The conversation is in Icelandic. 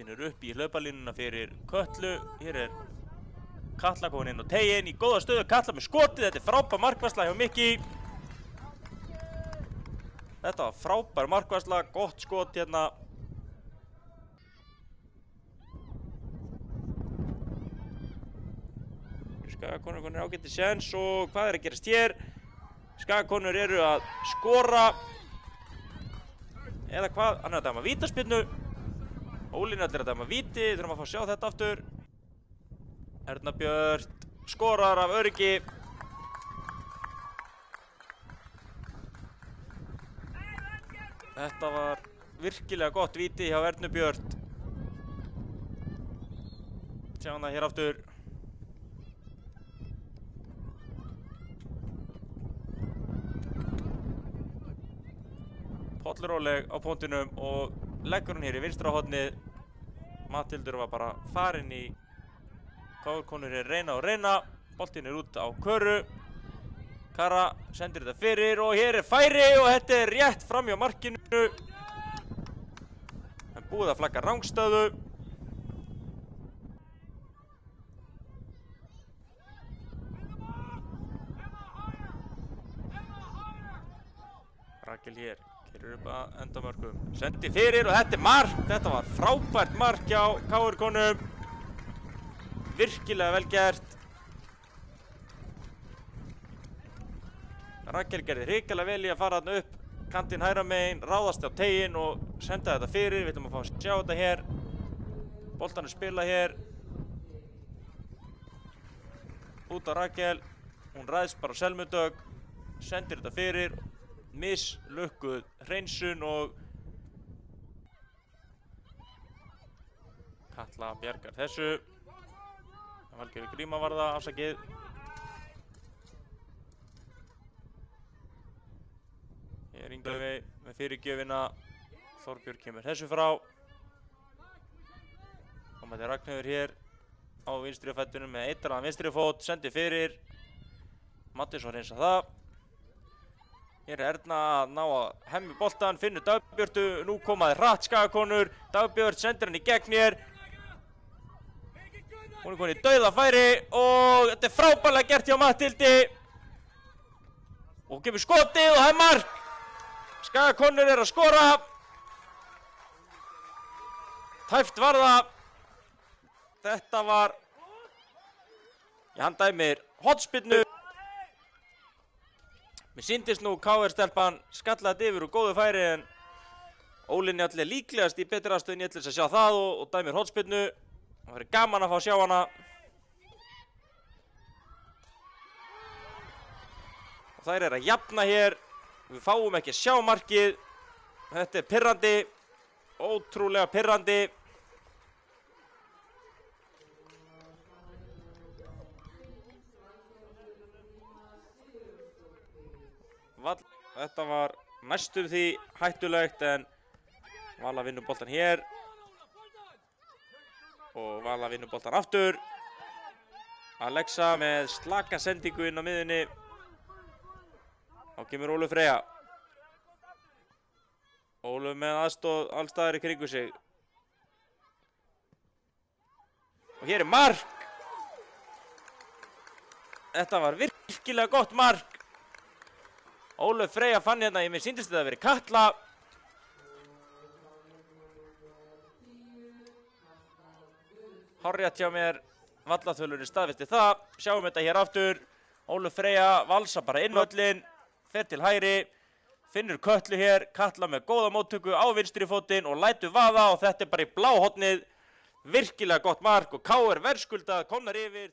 Finnur upp í hlaupalínuna fyrir Kötlu. Hér Katla komin inn á teiginn í góða stöðu. Katla með skotið. Þetta frábær markvarsla hjá Mikki. Þetta var frábær markvarsla. Gott skot hérna. Skagakonur konur ágætti séns og hvað að gerast hér? Skagakonur eru að skora. Eða hvað? Hann að dæma vítaspyrnu. Ólín allir að dæma víti. Þurfum að fá að sjá þetta aftur. Erna Björt skorar af öryggi. Þetta var virkilega gott víti hjá Ernu Björt. Sjáum það hér aftur. Polluróleg á póntinum og leggur hann hér í vinstra hornið. Mathildur var bara farin í KR-konur reyna og reyna. Boltinn út á Köru. Kara sendir þetta fyrir og hér færi og þetta rétt fram hjá markinu. En búið að flagga rangstöðu. Rakel hér. Kerur upp að endamörkum. Sendi fyrir og þetta mark. Þetta var frábært mark hjá KR-konum. Virkilega vel gert. Rakel gerði hrikalega vel í að fara þarna upp kantinn hægra megin, ráðast á teiginn og senda þetta fyrir. Við ætlum að fá að sjá þetta hér. Boltan spilað hér. Út á Rakel. Hún ræðst bara á Selmu Dögg. Sendir þetta fyrir. Mislukkuð hreinsun og Katla bjargar þessu. Valgerður Gríma var það, afsakið. Hér Inglafi með fyrirgjöfina. Þorbjörg kemur þessu frá. Og með þetta Ragnheiður hér á vinstri fættunum með eitraðan vinstri fót. Sendi fyrir. Mattisson reynsa það. Hér Erna að ná að hemmi boltan. Finnur Dagbjörtu. Nú komaði hratt Skagakonur. Dagbjört sendir hann í gegn hér. Hún komin í dauðafæri og þetta frábærlega gert hjá Mathildi. Og kemur skotið og það mark. Skagakonur að skora. Tæft var það. Þetta var, hann dæmir hornspyrnu. Mér sýndist nú KR-stelpan skallaði yfir úr góðu færi en Ólín allir líklegast í betri aðstöðin ég ætla að sjá það og dæmir hornspyrnu. Það verður gaman að fá að sjá hana. Og þær að jafna hér. Við fáum ekki að sjá markið. Þetta pirrandi. Ótrúlega pirrandi. Þetta var næstum því hættulegt en Vala vinnur boltan hér. Og Vala vinnur boltan aftur. Alexa með slaka sendingu inn á miðunni. Þá kemur Ólöf Freyja. Ólöf með aðstoð allstaðar í kringu sig. Og hér mark. Þetta var virkilega gott mark. Ólöf Freyja fann hérna, mér sýndist þetta að vera Katla. Hárrétt hjá mér, vallaþjálfurinn staðfesti það. Sjáum þetta hér aftur. Ólöf Freyja valsa bara inn völlinn, fer til hægri, finnur Kötlu hér. Katla með góða móttöku á vinstri fótinn og lætur vaða og þetta bara í bláhornið. Virkilega gott mark og KR verðskuldað komnar yfir.